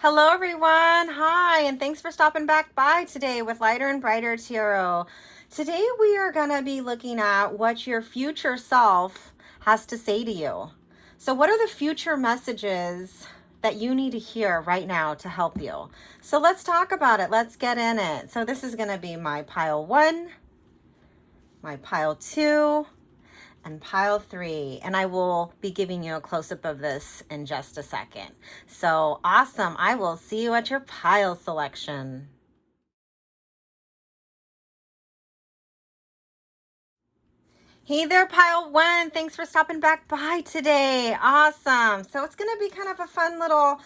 Hello, everyone. Hi, and thanks for stopping back by today with Lighter and Brighter Tarot. Today, we are going to be looking at what your future self has to say to you. So, what are the future messages that you need to hear right now to help you? So, let's talk about it. Let's get in it. So, this is going to be my pile 1, my pile 2, and pile 3, and I will be giving you a close-up of this in just a second. So awesome. I will see you at your pile selection. Hey there, pile 1. Thanks for stopping back by today. Awesome. So it's going to be kind of a fun little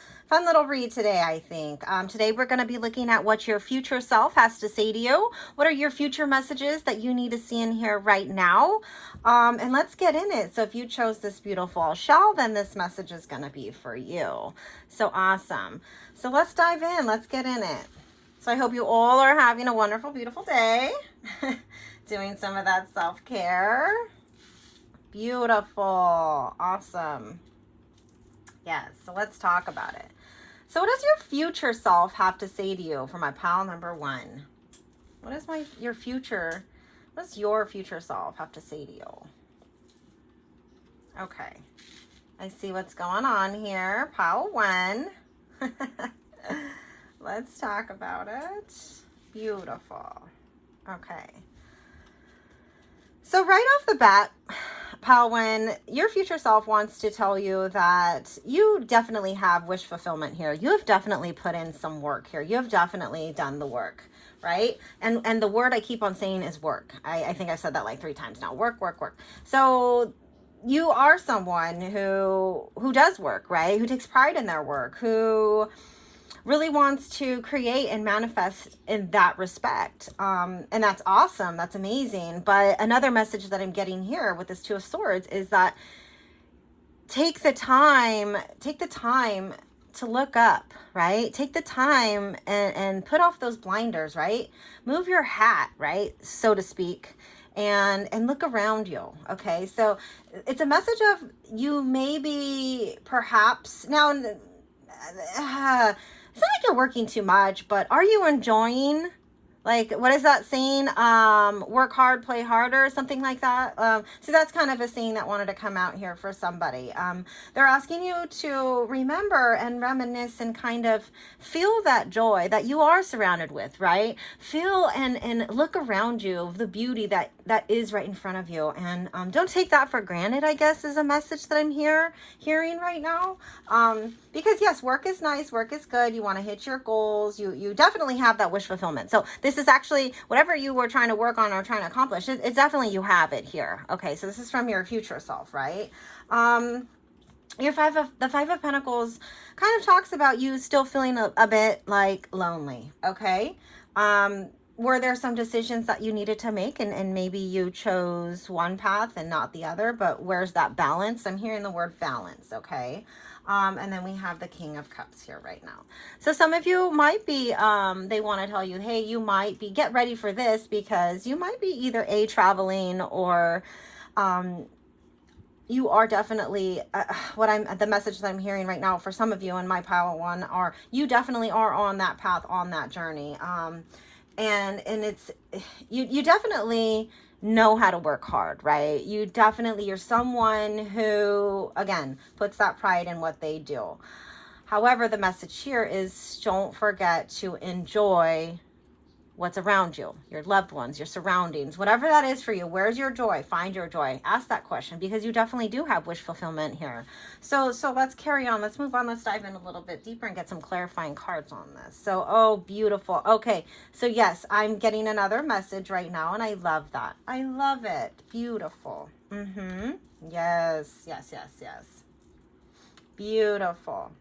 read today, I think. Today we're going to be looking at what your future self has to say to you. What are your future messages that you need to see in here right now? And let's get in it. So if you chose this beautiful shell, then this message is going to be for you. So awesome. So let's dive in. Let's get in it. So I hope you all are having a wonderful, beautiful day. Doing some of that self-care. Beautiful. Awesome. Yes, so let's talk about it. So what does your future self have to say to you for my pile number 1? What does your future self have to say to you? Okay. I see what's going on here. Pile 1. Let's talk about it. Beautiful. Okay. So right off the bat, pal, when your future self wants to tell you that you definitely have wish fulfillment here. You have definitely put in some work here. You have definitely done the work, right? And the word I keep on saying is work. I think I've said that like 3 times now. Work, work, work. So you are someone who does work, right? Who takes pride in their work, who really wants to create and manifest in that respect. And that's awesome. That's amazing. But another message that I'm getting here with this 2 of Swords is that take the time to look up, right? Take the time and put off those blinders, right? Move your hat, right? So to speak. And look around you. Okay. So it's a message of you maybe perhaps now, it's not like you're working too much, but are you enjoying, like, what is that saying? Work hard, play harder, something like that. So that's kind of a saying that wanted to come out here for somebody. They're asking you to remember and reminisce and kind of feel that joy that you are surrounded with, right? Feel and look around you, the beauty that is right in front of you. And don't take that for granted, I guess, is a message that I'm hearing right now. Because yes, work is nice, work is good. You want to hit your goals. You definitely have that wish fulfillment. So this is actually whatever you were trying to work on or trying to accomplish. It's definitely, you have it here. Okay, so this is from your future self, right? The 5 of Pentacles kind of talks about you still feeling a bit like lonely. Okay. Were there some decisions that you needed to make and maybe you chose one path and not the other, but where's that balance? I'm hearing the word balance. Okay. And then we have the King of Cups here right now. So some of you might be, they want to tell you, hey, you might be, get ready for this, because you might be either traveling or, you are definitely, the message that I'm hearing right now for some of you in my pile 1 are, you definitely are on that path, on that journey. And it's, you definitely know how to work hard, right? You're someone who, again, puts that pride in what they do. However, the message here is don't forget to enjoy what's around you, your loved ones, your surroundings, whatever that is for you. Where's your joy? Find your joy. Ask that question, because you definitely do have wish fulfillment here. So let's carry on. Let's move on. Let's dive in a little bit deeper and get some clarifying cards on this. So, oh, beautiful. Okay. So yes, I'm getting another message right now, and I love that. I love it. Beautiful. Yes, yes, yes, yes. Beautiful.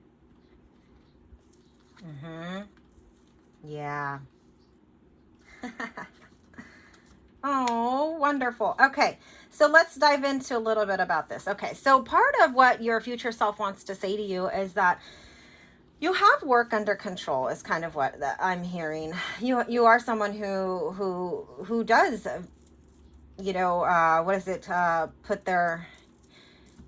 Yeah. Oh, wonderful. Okay, so let's dive into a little bit about this. Okay, so part of what your future self wants to say to you is that you have work under control, is kind of what I'm hearing. You are someone who does, what is it? Put their,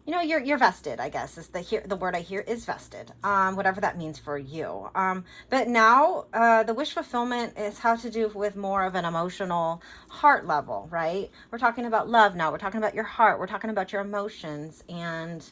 you know, you're vested, I guess, is the word I hear is vested, whatever that means for you. But now the wish fulfillment is how to do with more of an emotional heart level, right? We're talking about love now. We're talking about your heart. We're talking about your emotions. And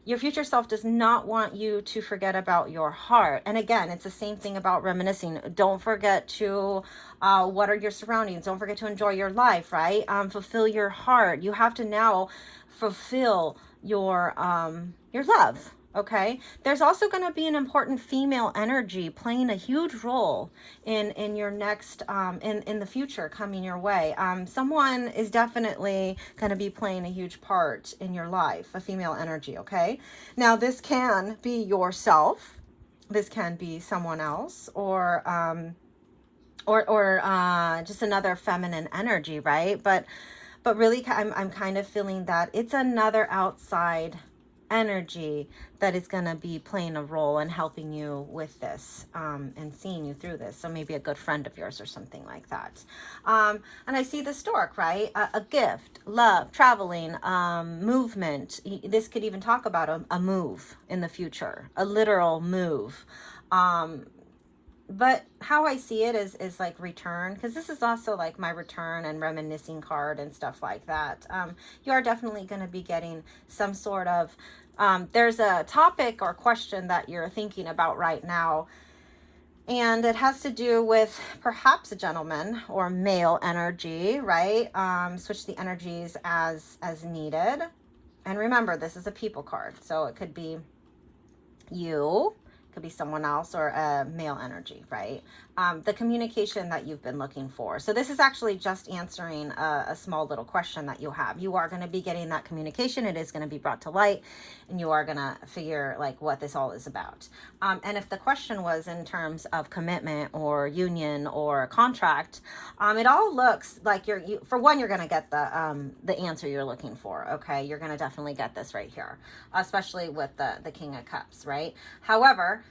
your future self does not want you to forget about your heart. And again, it's the same thing about reminiscing. Don't forget to, what are your surroundings? Don't forget to enjoy your life, right? Fulfill your heart. You have to now fulfill your love. Okay. There's also going to be an important female energy playing a huge role in your next, in the future coming your way. Someone is definitely going to be playing a huge part in your life, a female energy. Okay. Now this can be yourself. This can be someone else, or just another feminine energy, right? But really, I'm kind of feeling that it's another outside energy that is going to be playing a role and helping you with this, and seeing you through this. So maybe a good friend of yours or something like that. And I see the stork, right? A gift, love, traveling, movement. This could even talk about a move in the future, a literal move. But how I see it is like return, because this is also like my return and reminiscing card and stuff like that. You are definitely going to be getting some sort of, there's a topic or question that you're thinking about right now, and it has to do with perhaps a gentleman or male energy, right? Switch the energies as needed. And remember, this is a people card, so it could be you, could be someone else, or a male energy, right? The communication that you've been looking for. So this is actually just answering a small little question that you have. You are going to be getting that communication. It is going to be brought to light, and you are going to figure like what this all is about. And if the question was in terms of commitment or union or contract, it all looks like you for one, you're going to get the answer you're looking for. Okay, you're going to definitely get this right here, especially with the King of Cups, right? However,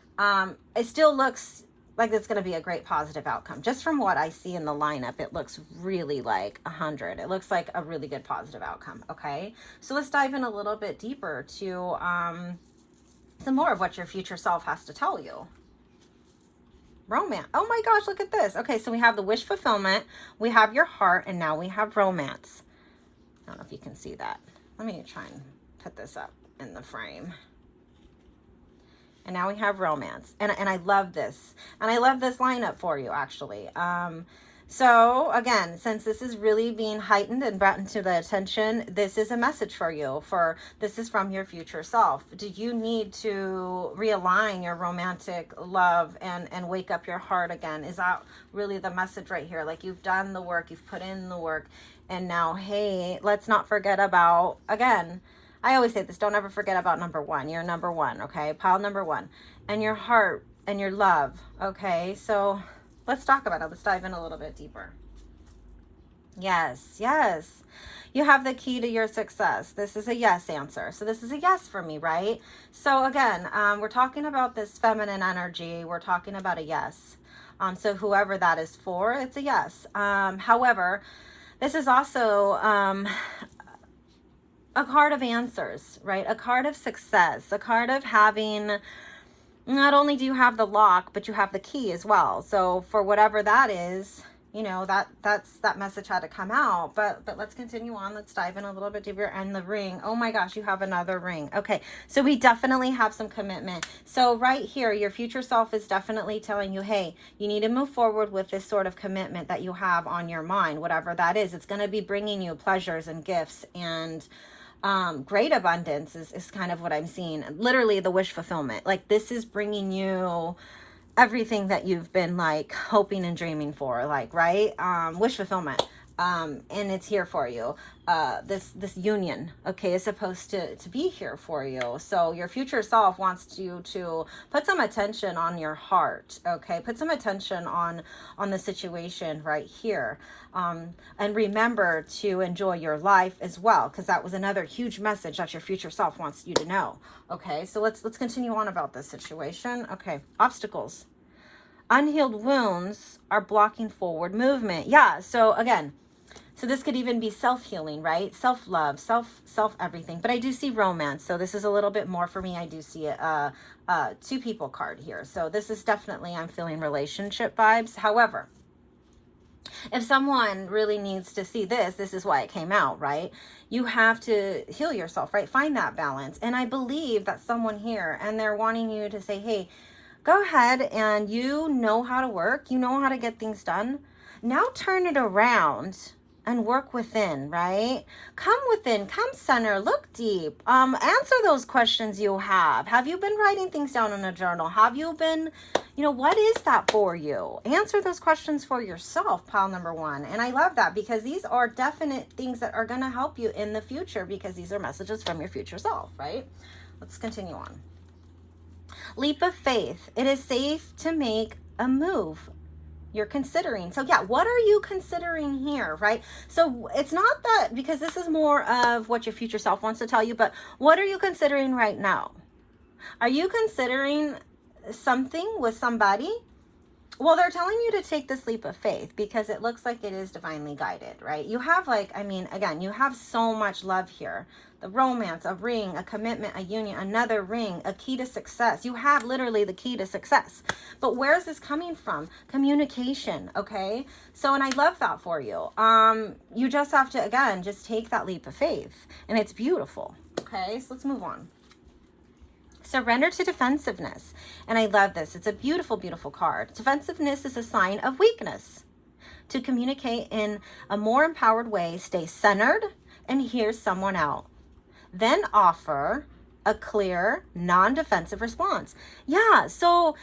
it still looks like it's going to be a great positive outcome. Just from what I see in the lineup, it looks really like 100. It looks like a really good positive outcome. Okay, so let's dive in a little bit deeper to some more of what your future self has to tell you. Romance. Oh my gosh, look at this. Okay, so we have the wish fulfillment, we have your heart, and now we have romance. I don't know if you can see that. Let me try and put this up in the frame. And now we have romance. And I love this. And I love this lineup for you, actually. So, again, since this is really being heightened and brought into the attention, this is a message for you. This is from your future self. Do you need to realign your romantic love and wake up your heart again? Is that really the message right here? Like, you've done the work, you've put in the work, and now, hey, let's not forget about, again, I always say this, don't ever forget about number one. You're number one, okay? Pile number one. And your heart and your love, okay? So let's talk about it. Let's dive in a little bit deeper. Yes, yes. You have the key to your success. This is a yes answer. So this is a yes for me, right? So again, we're talking about this feminine energy. We're talking about a yes. So whoever that is for, it's a yes. However, this is also a card of answers, right? A card of success, a card of having, not only do you have the lock, but you have the key as well. So for whatever that is, you know, that message had to come out, but let's continue on. Let's dive in a little bit deeper. And the ring. Oh my gosh, you have another ring. Okay. So we definitely have some commitment. So right here, your future self is definitely telling you, hey, you need to move forward with this sort of commitment that you have on your mind, whatever that is. It's going to be bringing you pleasures and gifts and great abundance is kind of what I'm seeing. Literally the wish fulfillment. Like this is bringing you everything that you've been like hoping and dreaming for, like, right? Wish fulfillment. And it's here for you. This union, okay, is supposed to be here for you. So your future self wants you to put some attention on your heart, okay? Put some attention on the situation right here. And remember to enjoy your life as well, because that was another huge message that your future self wants you to know. Okay, so let's continue on about this situation. Okay, obstacles. Unhealed wounds are blocking forward movement. Yeah, so again, So this could even be self-healing, right? Self-love, self everything. But I do see romance. So this is a little bit more for me. I do see a two people card here. So this is definitely, I'm feeling relationship vibes. However, if someone really needs to see this is why it came out, right? You have to heal yourself, right? Find that balance. And I believe that someone here, and they're wanting you to say, hey, go ahead, and you know how to work. You know how to get things done. Now turn it around and work within, right? Come within, come center, look deep. Answer those questions you have. Have you been writing things down in a journal? Have you been, what is that for you? Answer those questions for yourself, pile number one. And I love that, because these are definite things that are going to help you in the future, because these are messages from your future self, right? Let's continue on. Leap of faith. It is safe to make a move you're considering. So yeah, what are you considering here, right? So it's not that, because this is more of what your future self wants to tell you, but what are you considering right now? Are you considering something with somebody? Well, they're telling you to take this leap of faith, because it looks like it is divinely guided, right? You have again, you have so much love here. The romance, a ring, a commitment, a union, another ring, a key to success. You have literally the key to success. But where is this coming from? Communication, okay? So, and I love that for you. You just have to, again, just take that leap of faith. And it's beautiful, okay? So let's move on. Surrender to defensiveness. And I love this. It's a beautiful, beautiful card. Defensiveness is a sign of weakness. To communicate in a more empowered way, stay centered and hear someone out. Then offer a clear, non-defensive response. Yeah, so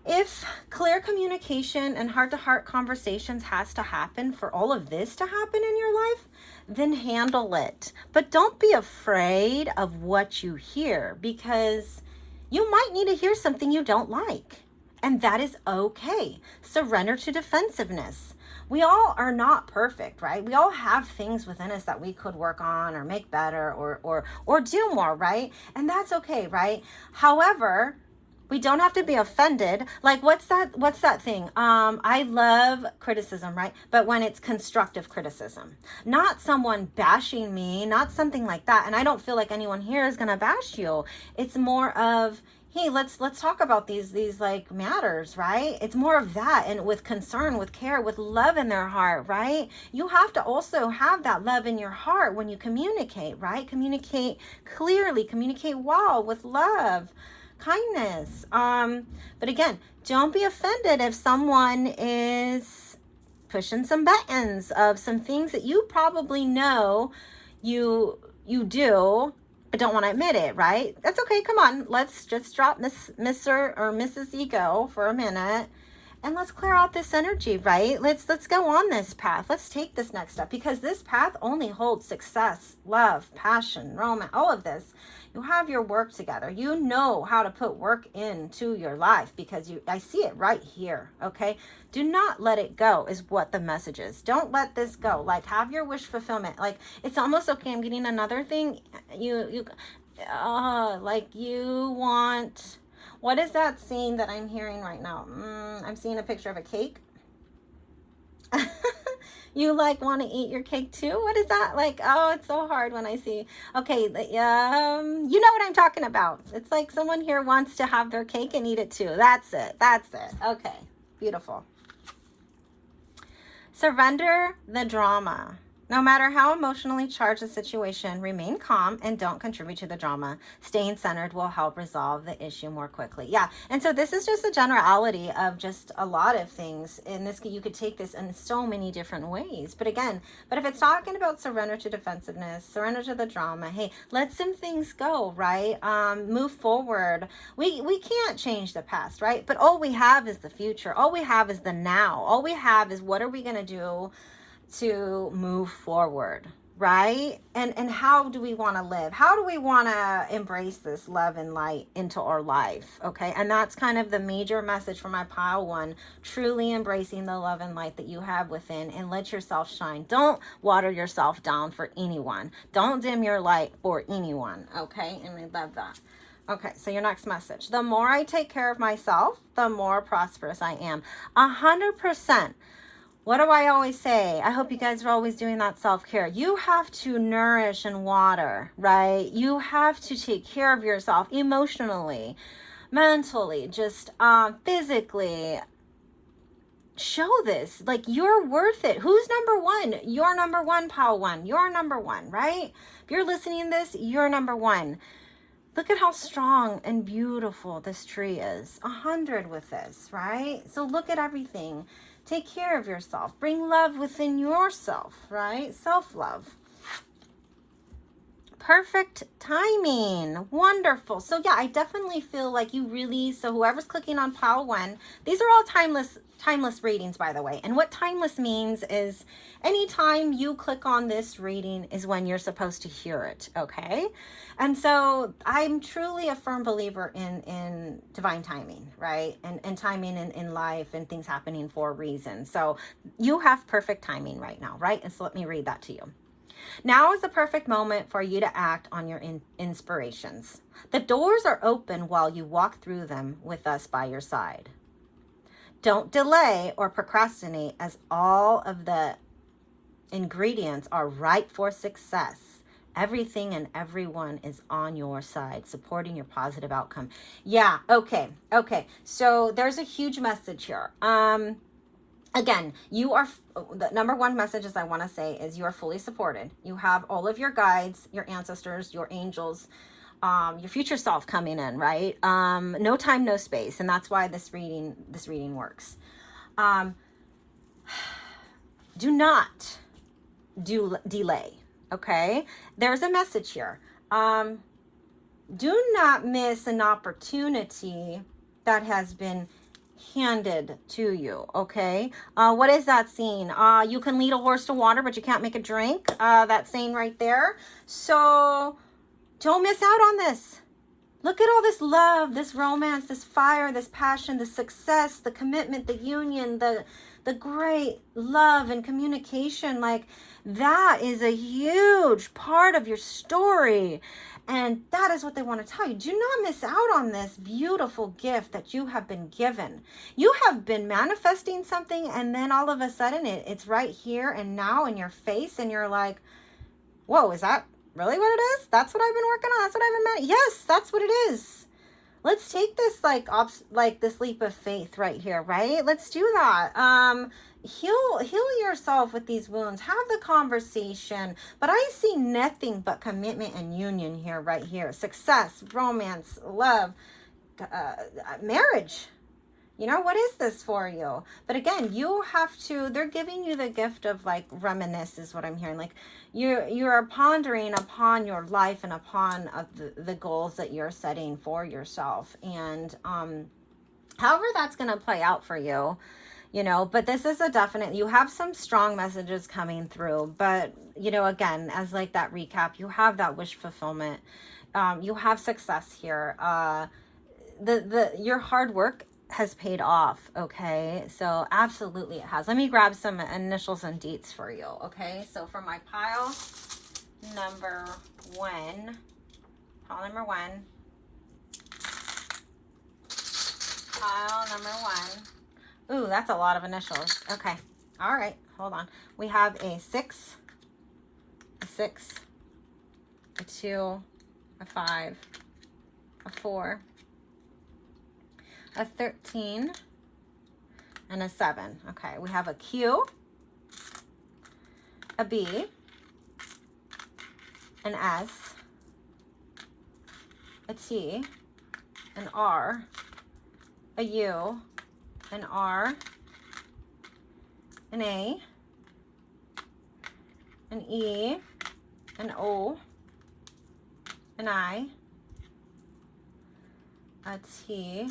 if clear communication and heart-to-heart conversations has to happen for all of this to happen in your life, then handle it. But don't be afraid of what you hear, because you might need to hear something you don't like. And that is okay. Surrender to defensiveness. We all are not perfect, right? We all have things within us that we could work on or make better or do more, right? And that's okay, right? However, we don't have to be offended. Like, what's that thing? I love criticism, right? But when it's constructive criticism, not someone bashing me, not something like that. And I don't feel like anyone here is going to bash you. It's more of, hey, let's talk about these like matters, right? It's more of that, and with concern, with care, with love in their heart, right? You have to also have that love in your heart when you communicate, right? Communicate clearly, communicate well, with love, kindness. But again, don't be offended if someone is pushing some buttons of some things that you probably know you do, but don't want to admit it, right? That's okay. Come on, let's just drop Mr. or Mrs. Ego for a minute, and let's clear out this energy, right? Let's go on this path. Let's take this next step, because this path only holds success, love, passion, romance, all of this. You have your work together. You know how to put work into your life, because I see it right here, okay? Do not let it go is what the message is. Don't let this go. Like, have your wish fulfillment. Like, it's almost okay. I'm getting another thing. You want, what is that scene that I'm hearing right now? I'm seeing a picture of a cake. You want to eat your cake too? What is that? Oh, it's so hard when I see. Okay, you know what I'm talking about. It's like someone here wants to have their cake and eat it too. That's it. Okay, beautiful. Surrender the drama. No matter how emotionally charged the situation, remain calm and don't contribute to the drama. Staying centered will help resolve the issue more quickly. Yeah, and so this is just a generality of just a lot of things. In this, you could take this in so many different ways. But if it's talking about surrender to defensiveness, surrender to the drama, hey, let some things go, right? Move forward. We can't change the past, right? But all we have is the future. All we have is the now. All we have is what are we going to do to move forward, right? And how do we want to live? How do we want to embrace this love and light into our life? Okay, and that's kind of the major message for my pile one. Truly embracing the love and light that you have within, and let yourself shine. Don't water yourself down for anyone. Don't dim your light for anyone. Okay, and I love that. Okay, so your next message. The more I take care of myself, the more prosperous I am. 100%. What do I always say? I hope you guys are always doing that self-care. You have to nourish and water, right? You have to take care of yourself emotionally, mentally, just physically. Show this. Like, you're worth it. Who's number one? You're number one, pal one. You're number one, right? If you're listening to this, you're number one. Look at how strong and beautiful this tree is. 100 with this, right? So look at everything. Take care of yourself. Bring love within yourself, right? Self-love. Perfect timing. Wonderful. So yeah, I definitely feel like you really, so whoever's clicking on pile one, these are all timeless readings, by the way. And what timeless means is anytime you click on this reading is when you're supposed to hear it, okay? And so I'm truly a firm believer in divine timing, right? And timing in life and things happening for a reason. So you have perfect timing right now, right? And so let me read that to you. Now is the perfect moment for you to act on your inspirations. The doors are open while you walk through them with us by your side. Don't delay or procrastinate, as all of the ingredients are ripe for success. Everything and everyone is on your side, supporting your positive outcome. Yeah, okay. So there's a huge message here. Again, you are, the number one message is I want to say is you are fully supported. You have all of your guides, your ancestors, your angels, your future self coming in, right? No time, no space. And that's why this reading works. Do not delay. Okay. There's a message here. Do not miss an opportunity that has been handed to you. Okay. What is that scene? You can lead a horse to water, but you can't make a drink. That saying right there. So don't miss out on this. Look at all this love, this romance, this fire, this passion, the success, the commitment, the union, the great love and communication. Like, that is a huge part of your story. And that is what they want to tell you. Do not miss out on this beautiful gift that you have been given. You have been manifesting something, and then all of a sudden it's right here and now in your face, and you're like, whoa, is that really what it is? That's what I've been working on. That's what I've been yes, that's what it is. Let's take this like this leap of faith right here, right? Let's do that. Heal yourself with these wounds. Have the conversation. But I see nothing but commitment and union here, right here. Success, romance, love, marriage. You know, what is this for you? But again, you have to, they're giving you the gift of like reminisce is what I'm hearing. Like you are pondering upon your life and upon the goals that you're setting for yourself. And however that's going to play out for you, you know, but this is a definite, you have some strong messages coming through. But, you know, again, as like that recap, you have that wish fulfillment. You have success here. Your hard work has paid off. Okay, so absolutely it has. Let me grab some initials and dates for you. Okay, so for my pile number one, pile number one, ooh, that's a lot of initials. Okay, all right, hold on. We have a 6, a 2, a 5, a 4, a 13, and a 7. Okay, we have a Q, a B, an S, a T, an R, a U, an R, an A, an E, an O, an I, a T,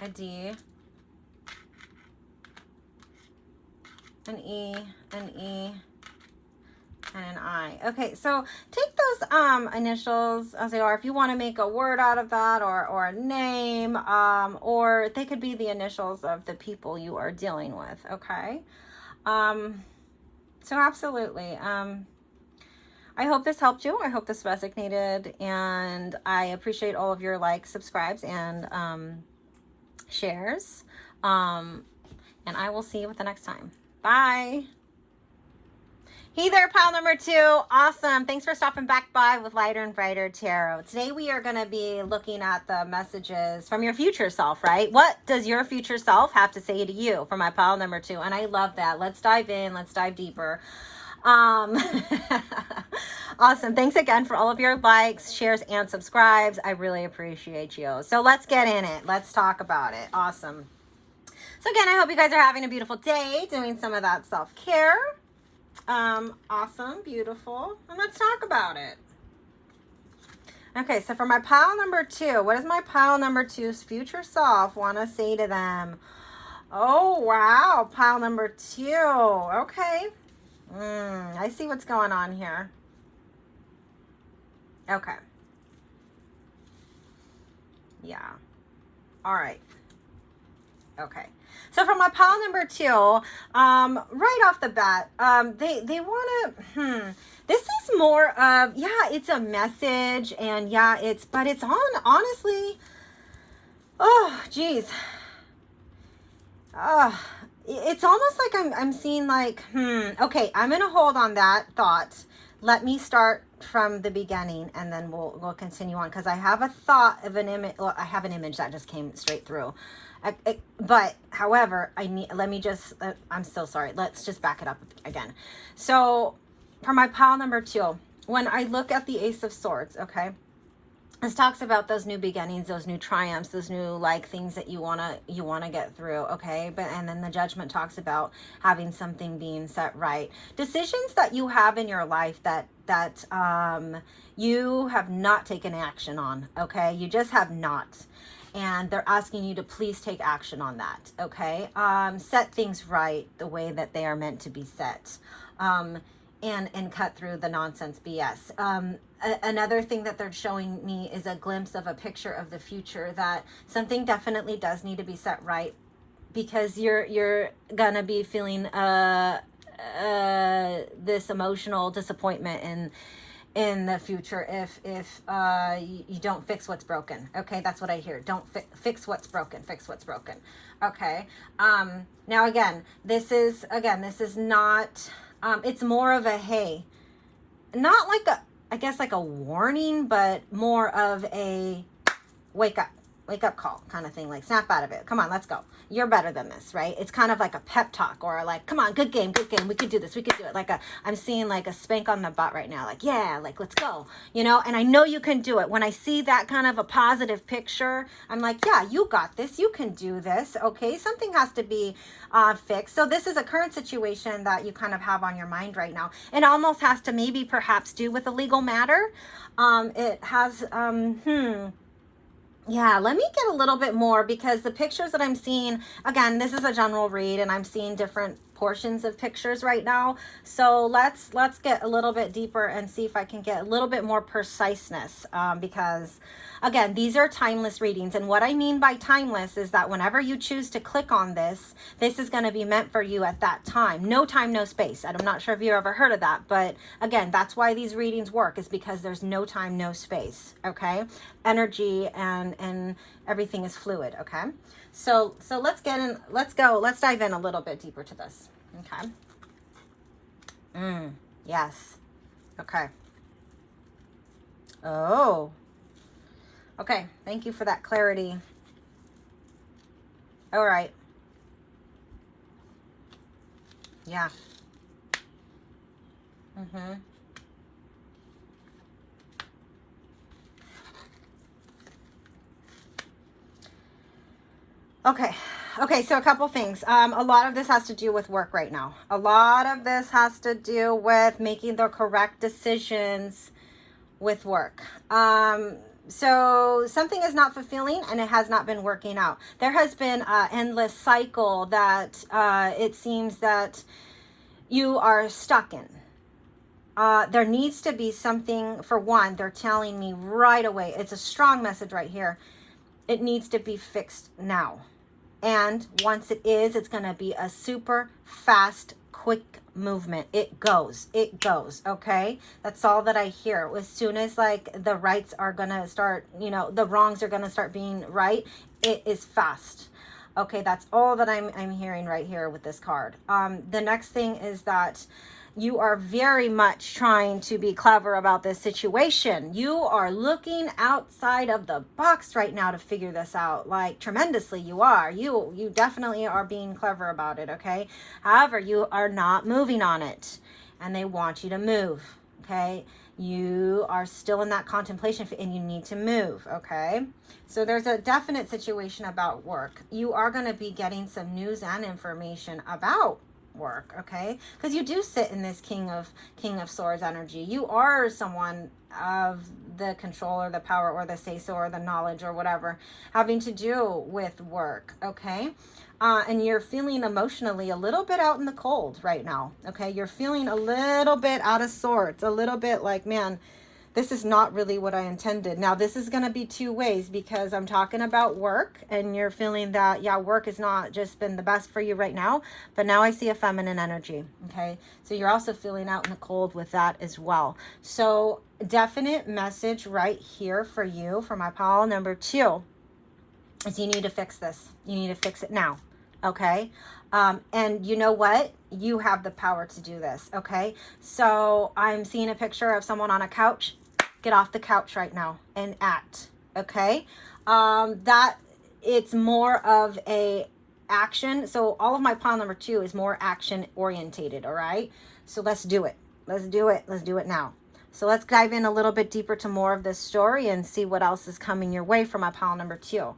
a D, an E, an E, and an I. Okay, so take those initials as they are. If you want to make a word out of that, or a name, or they could be the initials of the people you are dealing with. Okay, so absolutely. I hope this helped you. I hope this resonated, and I appreciate all of your likes, subscribes, and shares. And I will see you at the next time. Bye. Hey there, pile number 2. Awesome. Thanks for stopping back by with Lighter and Brighter Tarot. Today we are going to be looking at the messages from your future self, right? What does your future self have to say to you for my pile number 2? And I love that. Let's dive in. Let's dive deeper. Awesome. Thanks again for all of your likes, shares, and subscribes. I really appreciate you. So let's get in it. Let's talk about it. Awesome. So again, I hope you guys are having a beautiful day, doing some of that self-care. Awesome, beautiful. And let's talk about it. Okay, so for my pile number 2, what does my pile number 2's future self want to say to them? Oh, wow, pile number 2. Okay. I see what's going on here. Okay. Yeah. All right. Okay. So for my pile number 2, right off the bat, they want to, this is more of, yeah, it's a message, and yeah, but it's on, honestly, oh, geez. It's almost like I'm seeing like, okay, I'm going to hold on that thought. Let me start from the beginning, and then we'll continue on, because I have a thought of an image. Well, I have an image that just came straight through. But however, I'm so sorry. Let's just back it up again. So for my pile number 2, when I look at the Ace of Swords, okay, this talks about those new beginnings, those new triumphs, those new like things that you want to get through, okay? And then the Judgment talks about having something being set right. Decisions that you have in your life that you have not taken action on, okay? You just have not. And they're asking you to please take action on that, okay? Set things right the way that they are meant to be set, and cut through the nonsense BS. Another thing that they're showing me is a glimpse of a picture of the future, that something definitely does need to be set right, because you're gonna be feeling this emotional disappointment in the future if you don't fix what's broken. Okay, that's what I hear. Don't fix what's broken. Fix what's broken. Okay. Now again, this is not. It's more of a hey, not like I guess like a warning, but more of a wake up call kind of thing. Like, snap out of it. Come on, let's go. You're better than this, right? It's kind of like a pep talk, or like, come on, good game. We could do this. We could do it. Like I'm seeing like a spank on the butt right now. Like, yeah, like, let's go, and I know you can do it. When I see that kind of a positive picture, I'm like, yeah, you got this. You can do this. Okay. Something has to be fixed. So this is a current situation that you kind of have on your mind right now. It almost has to maybe perhaps do with a legal matter. It has, yeah, let me get a little bit more, because the pictures that I'm seeing, again, this is a general read, and I'm seeing different portions of pictures right now. So let's get a little bit deeper and see if I can get a little bit more preciseness, because again, these are timeless readings. And what I mean by timeless is that whenever you choose to click on this is going to be meant for you at that time. No time, no space. And I'm not sure if you ever heard of that, but again, that's why these readings work, is because there's no time, no space. Okay. Energy and everything is fluid. Okay. So let's get in, let's dive in a little bit deeper to this. Okay. Yes. Okay. Oh, okay. Thank you for that clarity. All right. Yeah. Okay, so a couple things. A lot of this has to do with work right now. A lot of this has to do with making the correct decisions with work. So something is not fulfilling, and it has not been working out. There has been an endless cycle that it seems that you are stuck in. There needs to be something. For one, they're telling me right away, it's a strong message right here. It needs to be fixed now. And once it is, it's going to be a super fast, quick movement. It goes, okay? That's all that I hear. As soon as like the rights are going to start, the wrongs are going to start being right, it is fast. Okay, that's all that I'm hearing right here with this card. The next thing is that you are very much trying to be clever about this situation. You are looking outside of the box right now to figure this out, like tremendously you are. You definitely are being clever about it, okay? However, you are not moving on it, and they want you to move, okay? You are still in that contemplation and you need to move, okay? So there's a definite situation about work. You are going to be getting some news and information about work, okay? Because you do sit in this King of Swords energy. You are someone of the control or the power or the say-so or the knowledge or whatever having to do with work, okay? And you're feeling emotionally a little bit out in the cold right now, okay? You're feeling a little bit out of sorts, a little bit like, man, this is not really what I intended. Now, this is going to be two ways because I'm talking about work and you're feeling that, yeah, work has not just been the best for you right now, but now I see a feminine energy, okay? So you're also feeling out in the cold with that as well. So definite message right here for you, for my pile number 2, is you need to fix this. You need to fix it now, okay? And you know what? You have the power to do this, okay? So I'm seeing a picture of someone on a couch. Get off the couch right now and act, okay? That it's more of a action. So all of my pile number 2 is more action orientated, all right? So let's do it. Let's do it. Let's do it now. So let's dive in a little bit deeper to more of this story and see what else is coming your way from my pile number 2.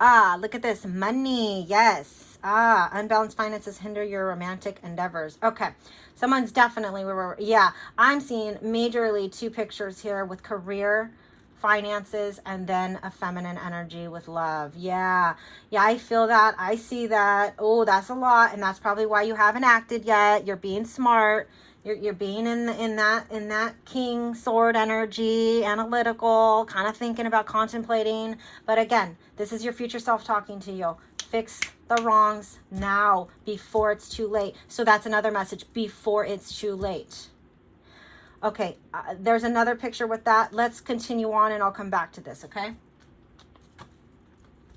Look at this. Money. Yes. Unbalanced finances hinder your romantic endeavors. Okay. Someone's definitely, yeah, I'm seeing majorly 2 pictures here with career, finances, and then a feminine energy with love. Yeah. Yeah, I feel that. I see that. Oh, that's a lot. And that's probably why you haven't acted yet. You're being smart. You're being in that King Sword energy, analytical, kind of thinking about contemplating. But again, this is your future self talking to you. Fix the wrongs now before it's too late. So that's another message, before it's too late. Okay, there's another picture with that. Let's continue on and I'll come back to this, okay?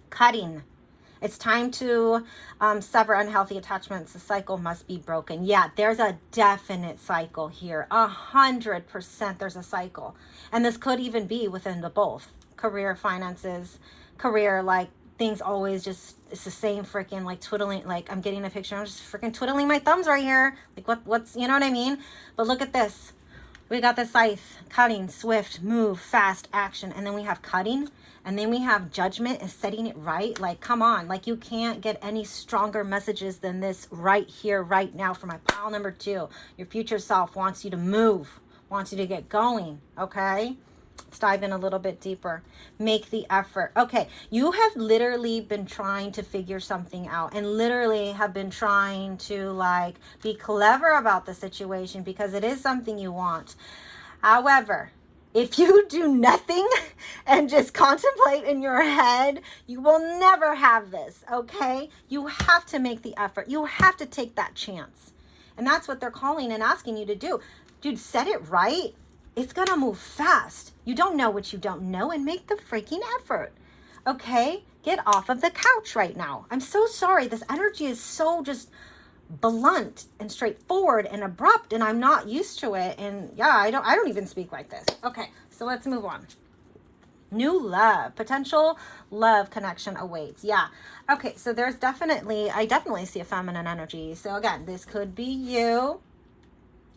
Cutting. It's time to sever unhealthy attachments. The cycle must be broken. Yeah, there's a definite cycle here. 100% there's a cycle. And this could even be within the both. Career, finances, career, like things always just, it's the same freaking like twiddling, like I'm getting a picture. I'm just freaking twiddling my thumbs right here. Like what's, you know what I mean? But look at this. We got the scythe, cutting, swift, move, fast, action. And then we have cutting. And then we have judgment and setting it right. Like, come on. Like, you can't get any stronger messages than this right here, right now for my pile number 2. Your future self wants you to move, wants you to get going, okay? Let's dive in a little bit deeper. Make the effort. Okay, you have literally been trying to figure something out and literally have been trying to, like, be clever about the situation because it is something you want. However, if you do nothing and just contemplate in your head, you will never have this, okay? You have to make the effort. You have to take that chance. And that's what they're calling and asking you to do. Dude, set it right. It's going to move fast. You don't know what you don't know, and make the freaking effort, okay? Get off of the couch right now. I'm so sorry. This energy is so just blunt and straightforward and abrupt, and I'm not used to it. And yeah, I don't even speak like this. Okay, so let's move on. New love, potential love connection awaits. Yeah. Okay, so I definitely see a feminine energy. So again, this could be you,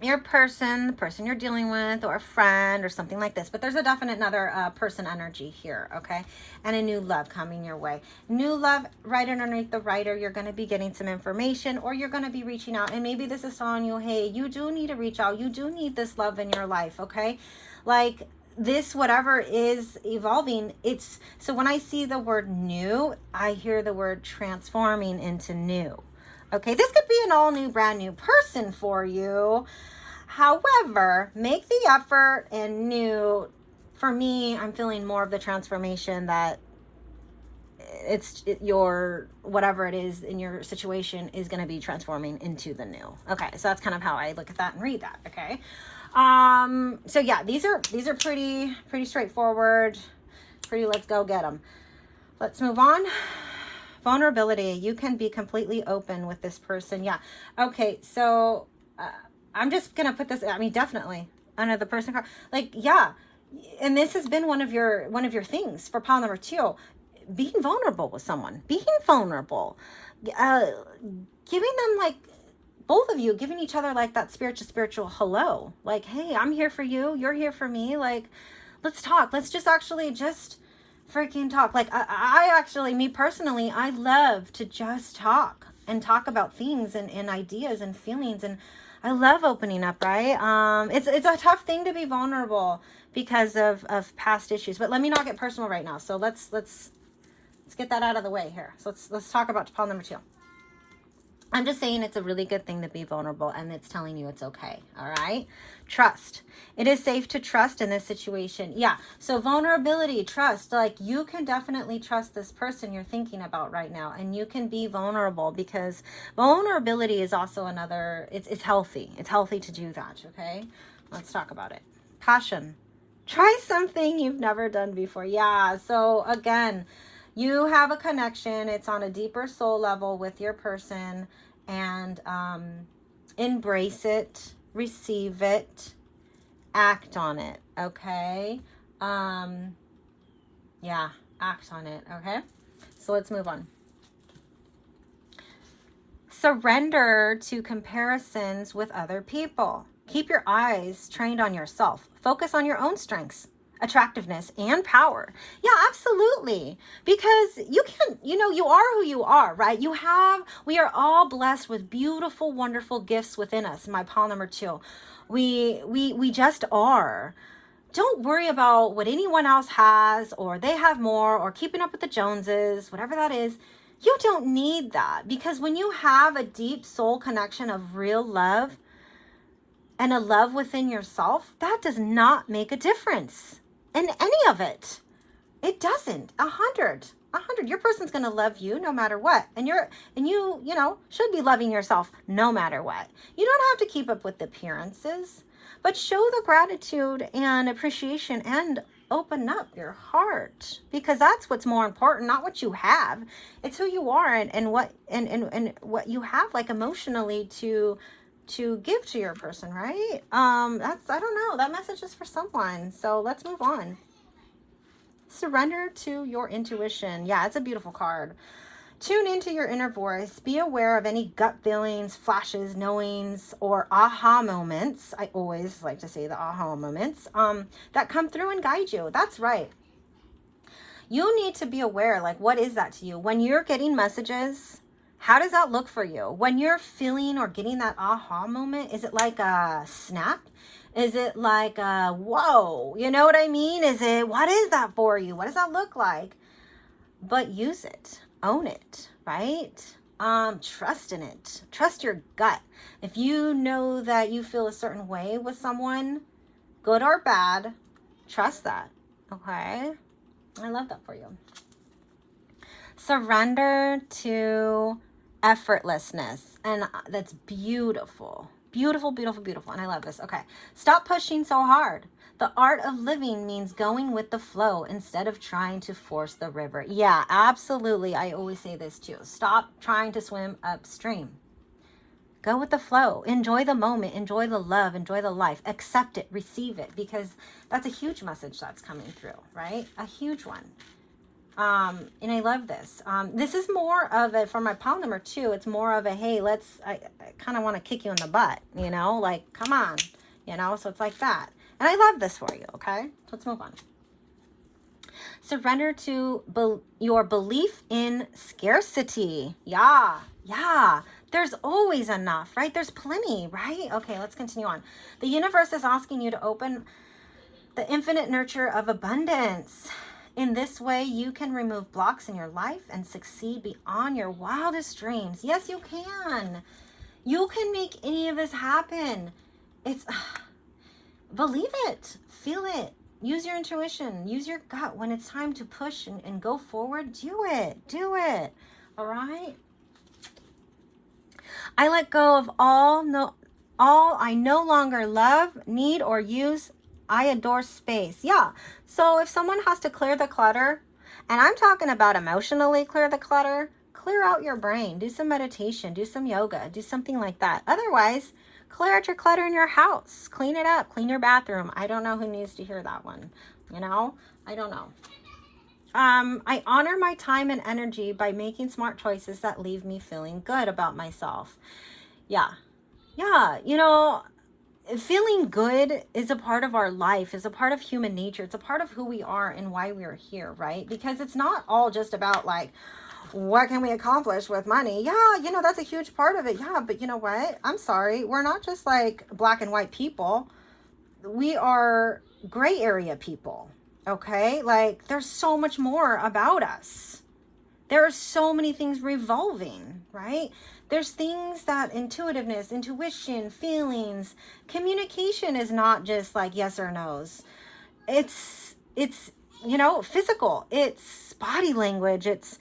your person, the person you're dealing with, or a friend or something like this. But there's a definite another person energy here, okay? And a new love coming your way. New love, right underneath the writer, you're going to be getting some information, or you're going to be reaching out. And maybe this is telling you, hey, you do need to reach out. You do need this love in your life, okay? Like this, whatever is evolving, so when I see the word new, I hear the word transforming into new. Okay, this could be an all new, brand new person for you. However, make the effort and new. For me, I'm feeling more of the transformation that your, whatever it is in your situation is going to be transforming into the new. Okay, so that's kind of how I look at that and read that, okay? So yeah, these are pretty straightforward, pretty let's go get them. Let's move on. Vulnerability. You can be completely open with this person. Yeah. Okay. So I'm just going to put this, I mean, definitely under the person card. Like, yeah. And this has been one of your things for pile number 2, being vulnerable with someone, being vulnerable, giving them, like, both of you giving each other like that spiritual hello, like, hey, I'm here for you, you're here for me, like, let's talk, let's just actually just freaking talk. Like, I actually, me personally, I love to just talk and talk about things and ideas and feelings, and I love opening up, right? It's a tough thing to be vulnerable because of past issues, but let me not get personal right now. So let's get that out of the way here. So let's talk about pile number 2. I'm just saying it's a really good thing to be vulnerable, and it's telling you it's okay. All right. Trust. It is safe to trust in this situation. Yeah. So vulnerability, trust, like, you can definitely trust this person you're thinking about right now, and you can be vulnerable, because vulnerability is also another, it's healthy. It's healthy to do that. Okay. Let's talk about it. Passion. Try something you've never done before. Yeah. So again, you have a connection. It's on a deeper soul level with your person, and embrace it, receive it, act on it. Okay. Yeah, act on it. Okay. So let's move on. Surrender to comparisons with other people. Keep your eyes trained on yourself. Focus on your own strengths, attractiveness, and power. Yeah, absolutely. Because you can, you are who you are, right? We are all blessed with beautiful, wonderful gifts within us. My pile number 2. We just are. Don't worry about what anyone else has, or they have more, or keeping up with the Joneses, whatever that is. You don't need that, because when you have a deep soul connection of real love and a love within yourself, that does not make a difference in any of it. It doesn't. 100. Your person's going to love you no matter what. And you should be loving yourself no matter what. You don't have to keep up with the appearances, but show the gratitude and appreciation, and open up your heart, because that's what's more important, not what you have. It's who you are, and what what you have, like, emotionally to give to your person, right? That's, I don't know, that message is for someone. So let's move on. Surrender to your intuition. Yeah, it's a beautiful card. Tune into your inner voice. Be aware of any gut feelings, flashes, knowings, or aha moments. I always like to say the aha moments that come through and guide you. That's right. You need to be aware, like, what is that to you? When you're getting messages, how does that look for you? When you're feeling or getting that aha moment, is it like a snap? Is it like a whoa? You know what I mean? What is that for you? What does that look like? But use it. Own it, right? Trust in it. Trust your gut. If you know that you feel a certain way with someone, good or bad, trust that. Okay? I love that for you. Surrender to effortlessness. And that's beautiful. Beautiful, beautiful, beautiful. And I love this. Okay. Stop pushing so hard. The art of living means going with the flow instead of trying to force the river. Yeah, absolutely. I always say this too. Stop trying to swim upstream. Go with the flow. Enjoy the moment. Enjoy the love. Enjoy the life. Accept it. Receive it. Because that's a huge message that's coming through, right? A huge one. And I love this. This is more of a, for my pile number 2, it's more of a, hey, I kind of want to kick you in the butt, like, come on, so it's like that. And I love this for you. Okay. So let's move on. Surrender to your belief in scarcity. Yeah. There's always enough, right? There's plenty, right? Okay, let's continue on. The universe is asking you to open the infinite nurture of abundance. In this way, you can remove blocks in your life and succeed beyond your wildest dreams. Yes, you can. You can make any of this happen. Believe it. Feel it. Use your intuition. Use your gut. When it's time to push and go forward, do it. Do it. All right? I let go of all I no longer love, need, or use. I adore space. Yeah. So if someone has to clear the clutter, and I'm talking about emotionally clear the clutter, clear out your brain, do some meditation, do some yoga, do something like that. Otherwise, clear out your clutter in your house, clean it up, clean your bathroom. I don't know who needs to hear that one. You know, I don't know. I honor my time and energy by making smart choices that leave me feeling good about myself. Yeah. Yeah. You know, feeling good is a part of our life, is a part of human nature. It's a part of who we are and why we're here, right? Because it's not all just about like, what can we accomplish with money? Yeah, you know, that's a huge part of it. Yeah, but you know what? I'm sorry. We're not just like black and white people. We are gray area people. Okay? Like, there's so much more about us. There are so many things revolving, right? There's things that intuitiveness, intuition, feelings, communication is not just like yes or no's. It's you know, physical. It's body language. It's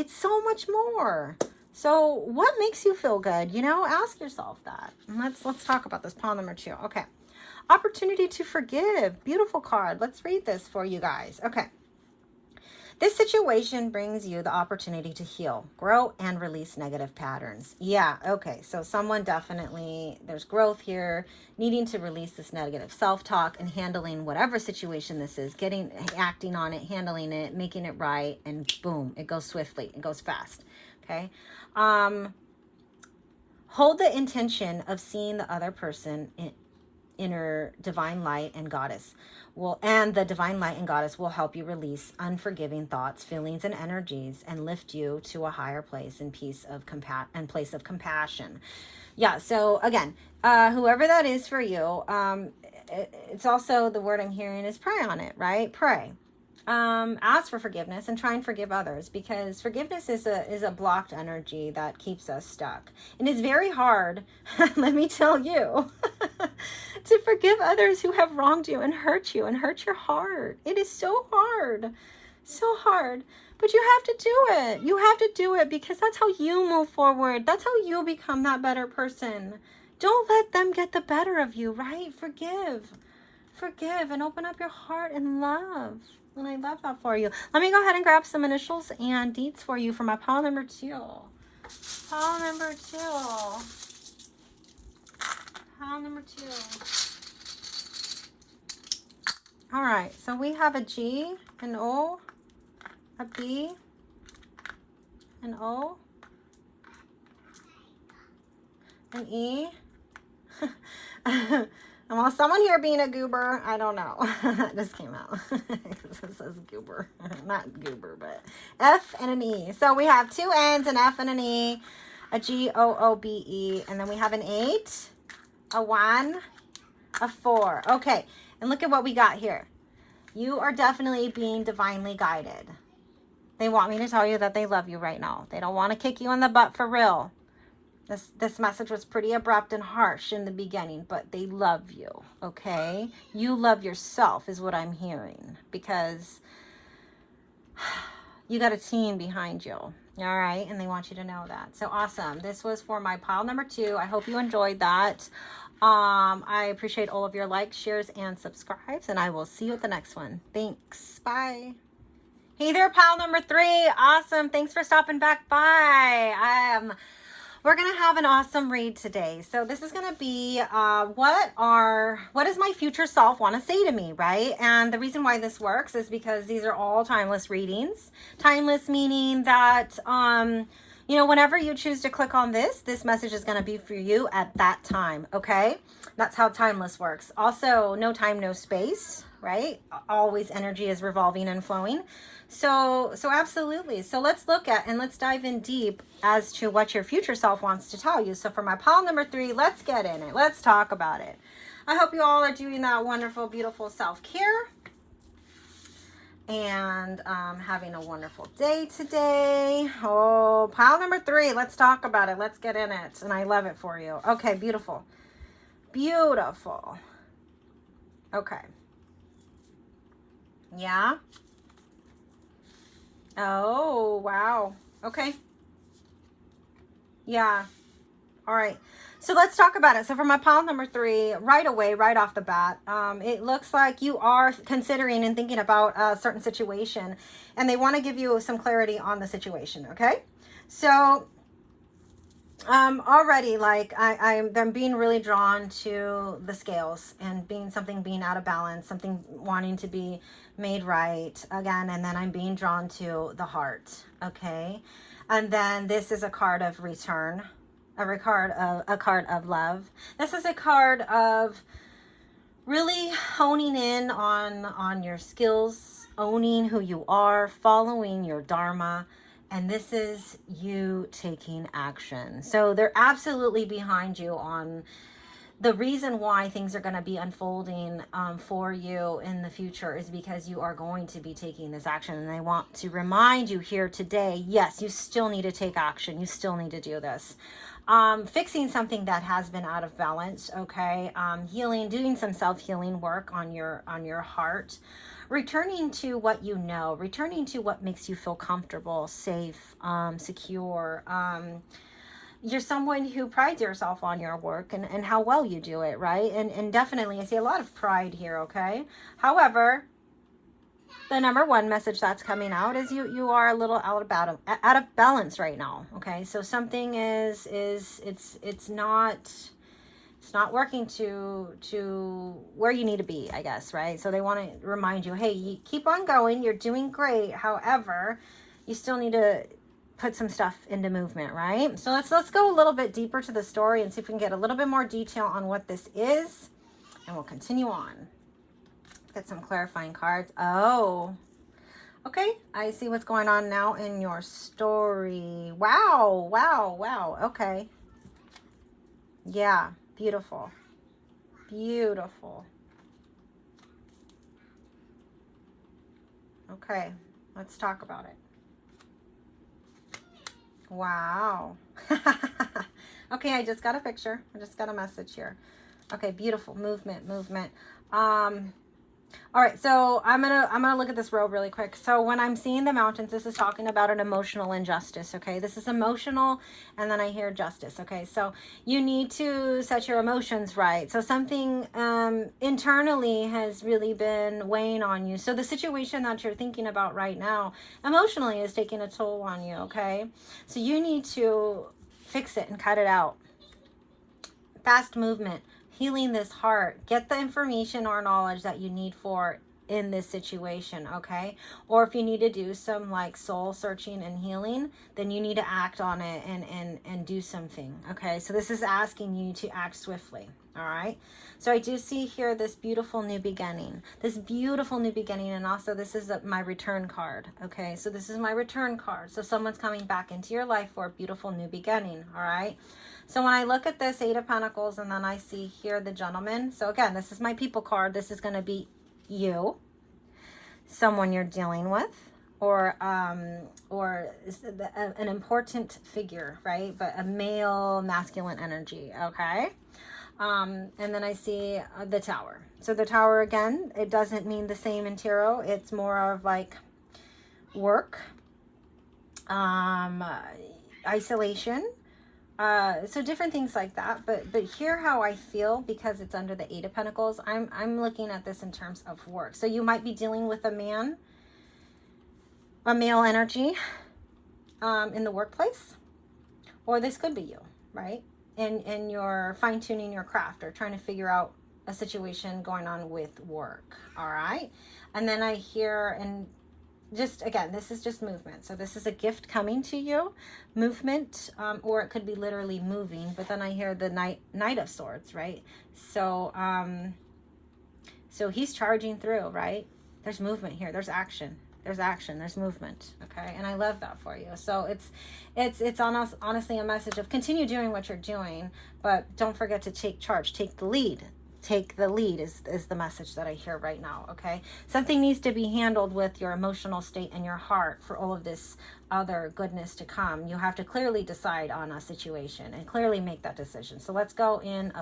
so much more. So what makes you feel good? You know, ask yourself that. And let's talk about this. Pile number 2. Okay. Opportunity to forgive. Beautiful card. Let's read this for you guys. Okay. This situation brings you the opportunity to heal, grow, and release negative patterns. Yeah, okay. So someone definitely, there's growth here, needing to release this negative self-talk and handling whatever situation this is, acting on it, handling it, making it right, and boom, it goes swiftly, it goes fast. Okay. Hold the intention of seeing the other person in inner divine light and goddess and the divine light and goddess will help you release unforgiving thoughts, feelings, and energies, and lift you to a higher place and place of compassion. Yeah. So again, whoever that is for you, it's also the word I'm hearing is pray on it, right? Pray. Ask for forgiveness and try and forgive others, because forgiveness is a blocked energy that keeps us stuck. And it's very hard, let me tell you, to forgive others who have wronged you and hurt your heart. It is so hard, but you have to do it. You have to do it because that's how you move forward. That's how you become that better person. Don't let them get the better of you, right? Forgive and open up your heart and love. And I love that for you. Let me go ahead and grab some initials and deets for you for my pile number 2. Pile number 2. Pile number 2. All right. So we have a G, an O, a B, an O, an E. Well, someone here being a goober, I don't know. That just came out. Because it says goober. Not goober, but F and an E. So we have 2 N's, an F and an E, a G, O, O, B, E. And then we have an 8, a 1, a 4. Okay. And look at what we got here. You are definitely being divinely guided. They want me to tell you that they love you right now. They don't want to kick you in the butt for real. This message was pretty abrupt and harsh in the beginning, but they love you, okay? You love yourself is what I'm hearing, because you got a team behind you, all right? And they want you to know that. So awesome. This was for my pile number 2. I hope you enjoyed that. I appreciate all of your likes, shares, and subscribes, and I will see you at the next one. Thanks. Bye. Hey there, pile number 3. Awesome. Thanks for stopping back by. We're going to have an awesome read today. So this is going to be what does my future self want to say to me, right? And the reason why this works is because these are all timeless readings. Timeless meaning that, whenever you choose to click on this message is going to be for you at that time, okay? That's how timeless works. Also, no time, no space, right? Always energy is revolving and flowing. So absolutely. So let's look at and let's dive in deep as to what your future self wants to tell you. So for my pile number 3, let's get in it. Let's talk about it. I hope you all are doing that wonderful, beautiful self-care and having a wonderful day today. Oh, pile number 3. Let's talk about it. Let's get in it. And I love it for you. Okay, beautiful. Beautiful. Okay. Yeah. Oh, wow. Okay. Yeah. All right. So let's talk about it. So for my pile number 3, right away, right off the bat, it looks like you are considering and thinking about a certain situation, and they want to give you some clarity on the situation. Okay. So already, like I'm being really drawn to the scales and being out of balance, something wanting to be made right again, and then I'm being drawn to the heart. Okay, and then this is a card of return, a card of love. This is a card of really honing in on your skills, owning who you are, following your dharma. And this is you taking action. So they're absolutely behind you on the reason why things are going to be unfolding for you in the future is because you are going to be taking this action. And I want to remind you here today, yes, you still need to take action. You still need to do this. Fixing something that has been out of balance, okay? Healing, doing some self-healing work on your heart. Returning to what you know, returning to what makes you feel comfortable, safe, secure. You're someone who prides yourself on your work and how well you do it, right? And definitely, I see a lot of pride here, okay? However, the number one message that's coming out is you are a little out of balance right now, okay? So something it's not working to where you need to be, I guess, right? So they want to remind you, hey, you keep on going, you're doing great. However, you still need to put some stuff into movement, right? So let's go a little bit deeper to the story and see if we can get a little bit more detail on what this is, and we'll continue on. Get some clarifying cards. Oh, okay. I see what's going on now in your story. Wow, wow, wow. Okay. Yeah. Beautiful. Beautiful. Okay, let's talk about it. Wow. Okay, I just got a picture. I just got a message here. Okay, beautiful. Movement. All right, so I'm gonna look at this robe really quick. So when I'm seeing the mountains, this is talking about an emotional injustice, okay? This is emotional, and then I hear justice, okay? So you need to set your emotions right. So something internally has really been weighing on you. So the situation that you're thinking about right now, emotionally, is taking a toll on you, okay? So you need to fix it and cut it out. Fast movement. Healing this heart, get the information or knowledge that you need for in this situation, okay? Or if you need to do some like soul searching and healing, then you need to act on it and do something, okay? So this is asking you to act swiftly, all right? So I do see here this beautiful new beginning, and also this is my return card, okay? So this is my return card. So someone's coming back into your life for a beautiful new beginning, all right? So when I look at this Eight of Pentacles and then I see here the Gentleman. So again, this is my people card. This is going to be you, someone you're dealing with, or an important figure, right? But a male, masculine energy, okay? And then I see the Tower. So the Tower, again, it doesn't mean the same in tarot. It's more of like work, isolation, so different things like that, but hear how I feel because it's under the Eight of Pentacles. I'm looking at this in terms of work. So you might be dealing with a male energy in the workplace, or this could be you, right? And you're fine-tuning your craft or trying to figure out a situation going on with work, all right? And then I hear, and just again, this is just movement. So this is a gift coming to you, movement, or it could be literally moving. But then I hear the Knight of Swords, right? So so he's charging through, right? There's movement here. There's action. There's movement. Okay, and I love that for you. So it's honestly a message of continue doing what you're doing, but don't forget to take charge, take the lead. Take the lead is the message that I hear right now, okay? Something needs to be handled with your emotional state and your heart for all of this other goodness to come. You have to clearly decide on a situation and clearly make that decision. So let's go in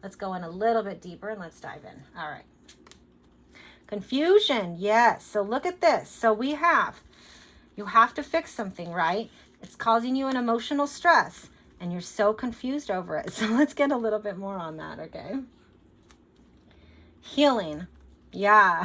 let's go in a little bit deeper and let's dive in. All right. Confusion, yes. So look at this. So you have to fix something, right? It's causing you an emotional stress and you're so confused over it. So let's get a little bit more on that, okay? Healing. Yeah.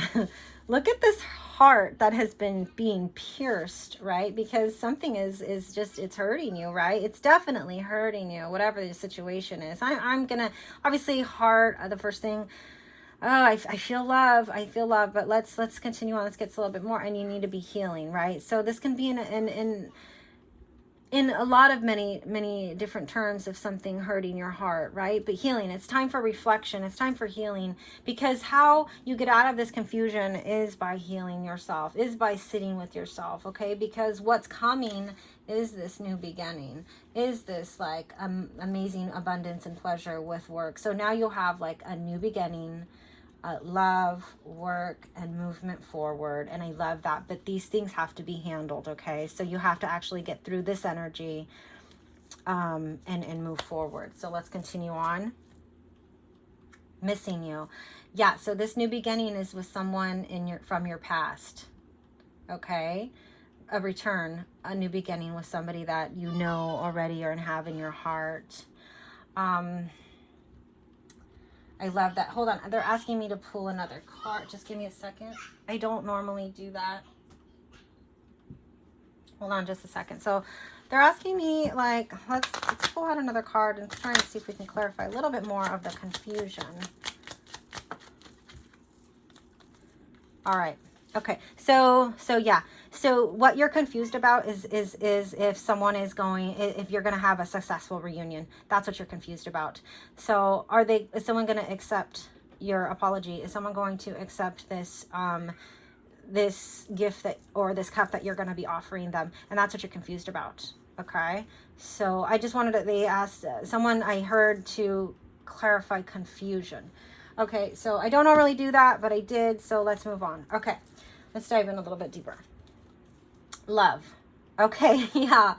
Look at this heart that has been being pierced, right? Because something is just, it's hurting you, right? It's definitely hurting you, whatever the situation is. I'm gonna, obviously, heart, the first thing. Oh, I feel love. I feel love, but let's continue on. Let's get a little bit more. And you need to be healing, right? So this can be in a lot of many different terms of something hurting your heart, right? But healing, it's time for reflection. It's time for healing, because how you get out of this confusion is by healing yourself, is by sitting with yourself, okay? Because what's coming is this new beginning, is this like amazing abundance and pleasure with work. So now you'll have like a new beginning, love, work, and movement forward. And I love that. But these things have to be handled, okay? So you have to actually get through this energy and move forward. So let's continue on. Missing you. Yeah, so this new beginning is with someone from your past, okay? A return, a new beginning with somebody that you know already or have in your heart. I love that. Hold on. They're asking me to pull another card. Just give me a second. I don't normally do that. Hold on just a second. So they're asking me, like, let's pull out another card and try and see if we can clarify a little bit more of the confusion. All right. Okay. So yeah. So what you're confused about is if someone is if you're going to have a successful reunion. That's what you're confused about. So is someone going to accept your apology? Is someone going to accept this this gift or this cup that you're going to be offering them? And that's what you're confused about. Okay. So I just wanted they asked someone, I heard, to clarify confusion. Okay. So I don't normally do that, but I did. So let's move on. Okay. Let's dive in a little bit deeper. Love. Okay, yeah.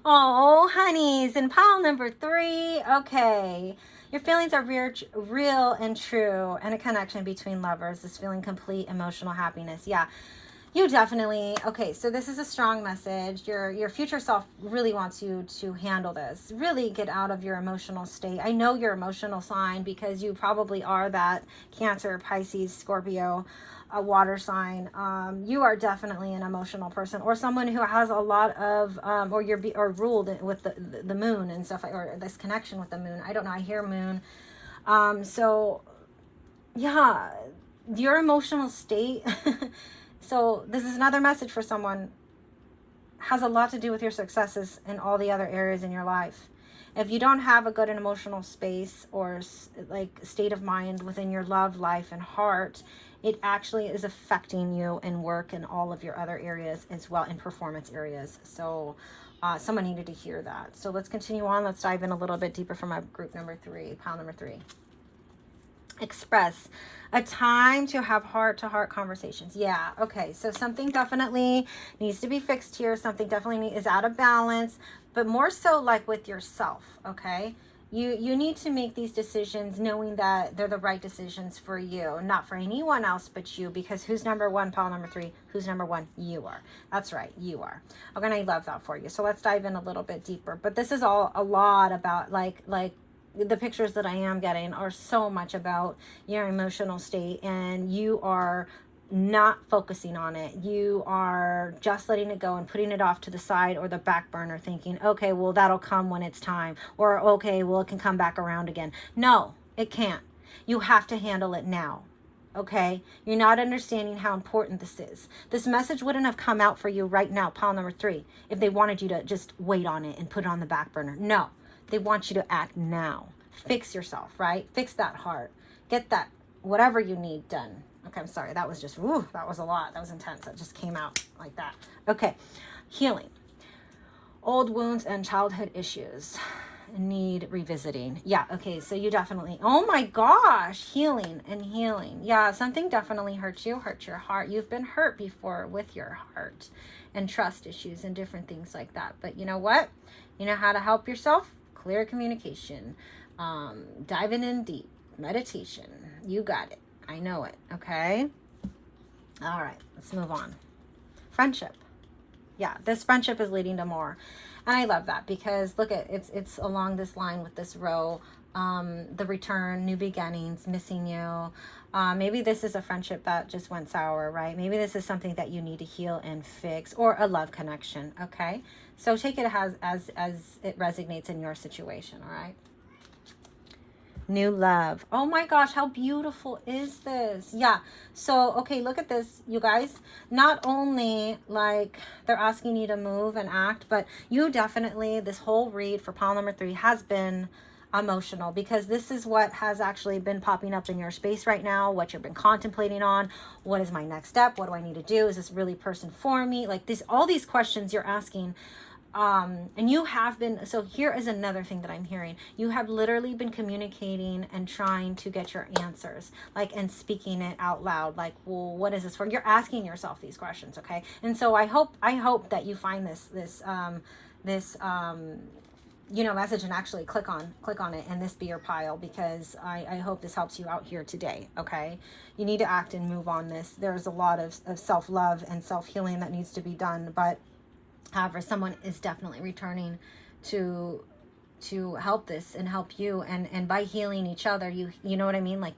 Oh, honeys, in pile number 3. Okay. Your feelings are real and true, and a connection between lovers is feeling complete emotional happiness. Yeah. You definitely, okay, so this is a strong message. Your future self really wants you to handle this. Really get out of your emotional state. I know your emotional sign because you probably are that Cancer, Pisces, Scorpio, a water sign. You are definitely an emotional person, or someone who has a lot of or ruled with the moon and stuff, or this connection with the moon. I don't know, I hear moon. So yeah, your emotional state so this is another message for someone, has a lot to do with your successes in all the other areas in your life. If you don't have a good and emotional space or like state of mind within your love life and heart, it actually is affecting you in work and all of your other areas as well, in performance areas. So someone needed to hear that. So let's continue on. Let's dive in a little bit deeper from my group number 3, pile number 3. Express. A time to have heart-to-heart conversations. Yeah, okay. So something definitely needs to be fixed here. Something definitely is out of balance, but more so like with yourself, okay? You need to make these decisions knowing that they're the right decisions for you, not for anyone else but you, because who's number 1, pile number 3? Who's number 1? You are. That's right, you are. Okay, and I love that for you. So let's dive in a little bit deeper. But this is all a lot about like the pictures that I am getting are so much about your emotional state, and you are not focusing on it. You are just letting it go and putting it off to the side or the back burner, thinking, okay, well, that'll come when it's time, or okay, well, it can come back around again. No, it can't. You have to handle it now. Okay, you're not understanding how important this is. This message wouldn't have come out for you right now, pile number 3, if they wanted you to just wait on it and put it on the back burner. No, they want you to act now. Fix yourself, right? Fix that heart. Get that, whatever you need done. Okay, I'm sorry. That was just, that was a lot. That was intense. That just came out like that. Okay, healing. Old wounds and childhood issues need revisiting. Yeah, okay, so you definitely, oh my gosh, healing and healing. Yeah, something definitely hurt your heart. You've been hurt before with your heart, and trust issues and different things like that. But you know what? You know how to help yourself? Clear communication. Diving in deep. Meditation. You got it. I know it. Okay? All right, let's move on. Friendship. Yeah, this friendship is leading to more. And I love that because look at it's along this line with this row the return, new beginnings, missing you. Maybe this is a friendship that just went sour, right? Maybe this is something that you need to heal and fix, or a love connection, okay? So take it as it resonates in your situation, all right? New love. Oh my gosh, how beautiful is this? Yeah. So, okay, look at this, you guys. Not only like they're asking you to move and act, but you definitely, this whole read for pile number 3 has been emotional, because this is what has actually been popping up in your space right now, what you've been contemplating on. What is my next step? What do I need to do? Is this really person for me? Like this, all these questions you're asking. And you have been, so here is another thing that I'm hearing. You have literally been communicating and trying to get your answers, like, and speaking it out loud. Like, well, what is this for? You're asking yourself these questions. Okay. And so I hope that you find this message and actually click on it and this be your pile, because I hope this helps you out here today. Okay. You need to act and move on this. There's a lot of self-love and self-healing that needs to be done, but however, someone is definitely returning to help this and help you, and by healing each other, you know what I mean? Like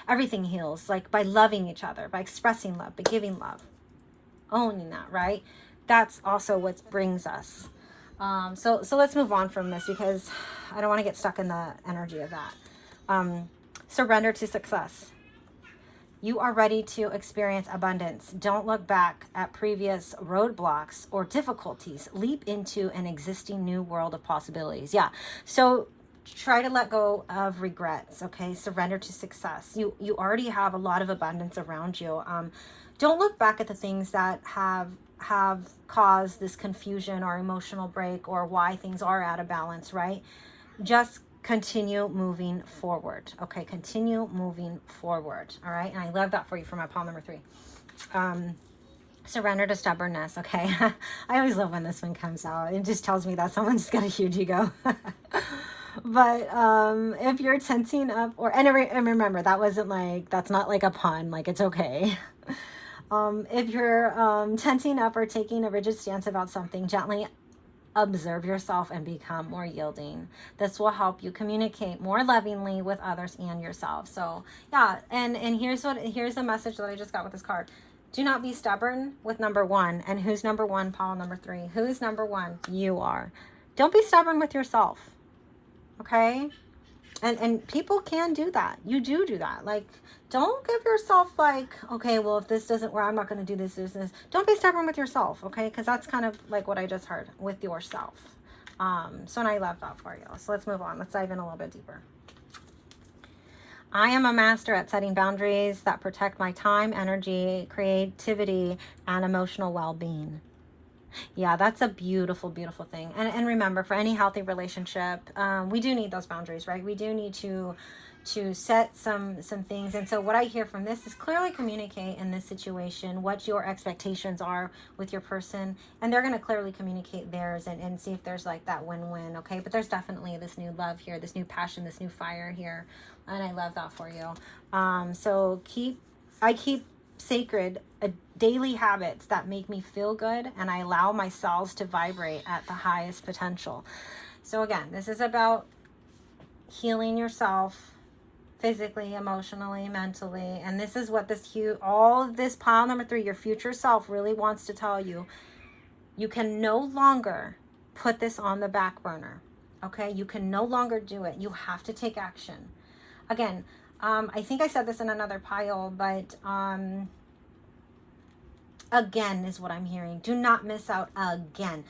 everything heals, like by loving each other, by expressing love, by giving love, owning that, right? That's also what brings us. So let's move on from this, because I don't want to get stuck in the energy of that. Surrender to success. You are ready to experience abundance. Don't look back at previous roadblocks or difficulties. Leap into an existing new world of possibilities. Yeah. So try to let go of regrets. Okay. Surrender to success. You already have a lot of abundance around you. Don't look back at the things that have caused this confusion or emotional break, or why things are out of balance, right? Just continue moving forward. Okay, continue moving forward. All right, and I love that for you for my pile number 3. Surrender to stubbornness. Okay, I always love when this one comes out. It just tells me that someone's got a huge ego. But if you're tensing up, and remember, that wasn't like, that's not like a pun. Like, it's okay. If you're tensing up or taking a rigid stance about something, gently observe yourself and become more yielding. This will help you communicate more lovingly with others and yourself. So yeah, and here's the message that I just got with this card. Do not be stubborn with number 1. And who's number 1? Pile number 3. Who's number 1? You are. Don't be stubborn with yourself. Okay? And people can do that. You do that. Like, don't give yourself like, okay, well, if this doesn't work, I'm not going to do this. Don't be stubborn with yourself, okay? Because that's kind of like what I just heard with yourself. So, and I love that for you. So let's move on. Let's dive in a little bit deeper. I am a master at setting boundaries that protect my time, energy, creativity, and emotional well-being. Yeah, that's a beautiful, beautiful thing. And remember, for any healthy relationship, we do need those boundaries, right? We do need to set some things. And so what I hear from this is clearly communicate in this situation what your expectations are with your person, and they're going to clearly communicate theirs, and see if there's like that win-win. Okay, but there's definitely this new love here, this new passion, this new fire here, and I love that for you. So I keep sacred daily habits that make me feel good, and I allow my cells to vibrate at the highest potential. So again, this is about healing yourself physically, emotionally, mentally, and this is what all of this pile number 3, your future self, really wants to tell you. You can no longer put this on the back burner. Okay, you can no longer do it. You have to take action. Again, I think I said this in another pile, but again is what I'm hearing. Do not miss out. Again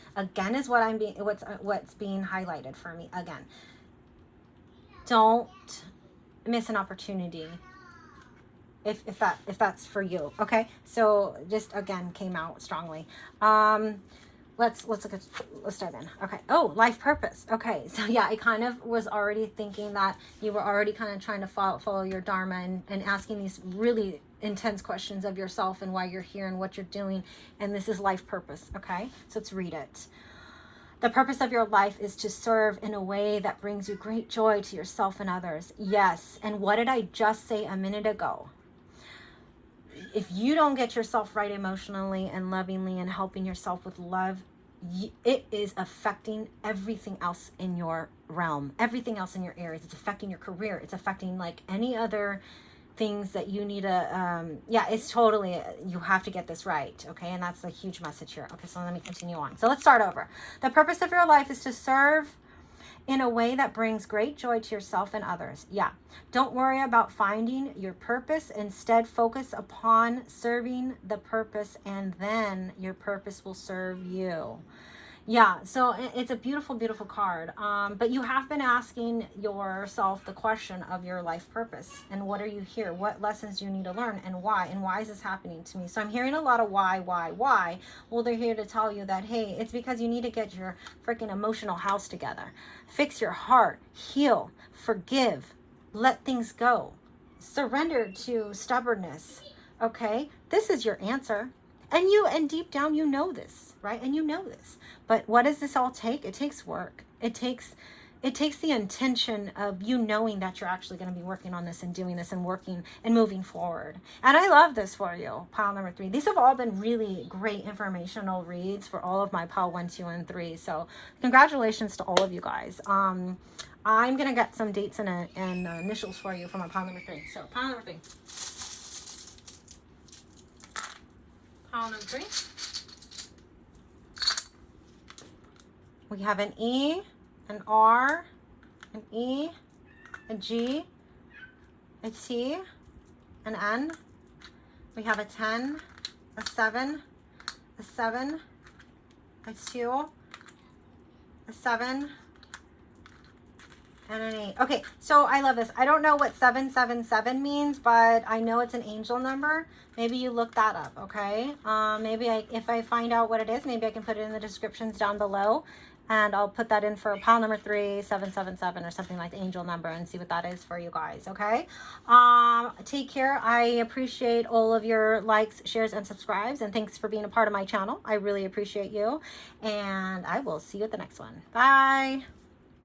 is what's being highlighted for me. Again, don't miss an opportunity if that's for you. Okay, so just again came out strongly. Let's dive in. Okay. Oh, life purpose. Okay. So yeah, I kind of was already thinking that you were already kind of trying to follow your dharma and asking these really intense questions of yourself and why you're here and what you're doing. And this is life purpose. Okay. So let's read it. The purpose of your life is to serve in a way that brings you great joy to yourself and others. Yes. And what did I just say a minute ago? If you don't get yourself right emotionally and lovingly and helping yourself with love, it is affecting everything else in your realm, everything else in your areas. It's affecting your career. It's affecting like any other things that you need to, yeah, it's totally, you have to get this right. Okay. And that's a huge message here. Okay. So let me continue on. So let's start over. The purpose of your life is to serve in a way that brings great joy to yourself and others. Yeah. Don't worry about finding your purpose. Instead, focus upon serving the purpose, and then your purpose will serve you. Yeah, so it's a beautiful, beautiful card. But you have been asking yourself the question of your life purpose. And what are you here? What lessons do you need to learn, and why? And why is this happening to me? So I'm hearing a lot of why. Well, they're here to tell you that, hey, it's because you need to get your freaking emotional house together. Fix your heart. Heal. Forgive. Let things go. Surrender to stubbornness. Okay? This is your answer. And deep down, you know this, right? And you know this. But what does this all take? It takes work. It takes the intention of you knowing that you're actually going to be working on this and doing this and working and moving forward. And I love this for you, pile number 3. These have all been really great informational reads for all of my pile 1, 2, and 3. So congratulations to all of you guys. I'm going to get some dates and initials for you for my pile number 3. So pile number 3. Pile number 3. We have an E, an R, an E, a G, a T, an N. We have a 10, a 7, a 7, a 2, a 7, and an 8. Okay, so I love this. I don't know what 777 means, but I know it's an angel number. Maybe you look that up, okay? Maybe if I find out what it is, maybe I can put it in the descriptions down below. And I'll put that in for pile number 3, 777, or something like the angel number, and see what that is for you guys, okay? Take care. I appreciate all of your likes, shares, and subscribes. And thanks for being a part of my channel. I really appreciate you. And I will see you at the next one. Bye.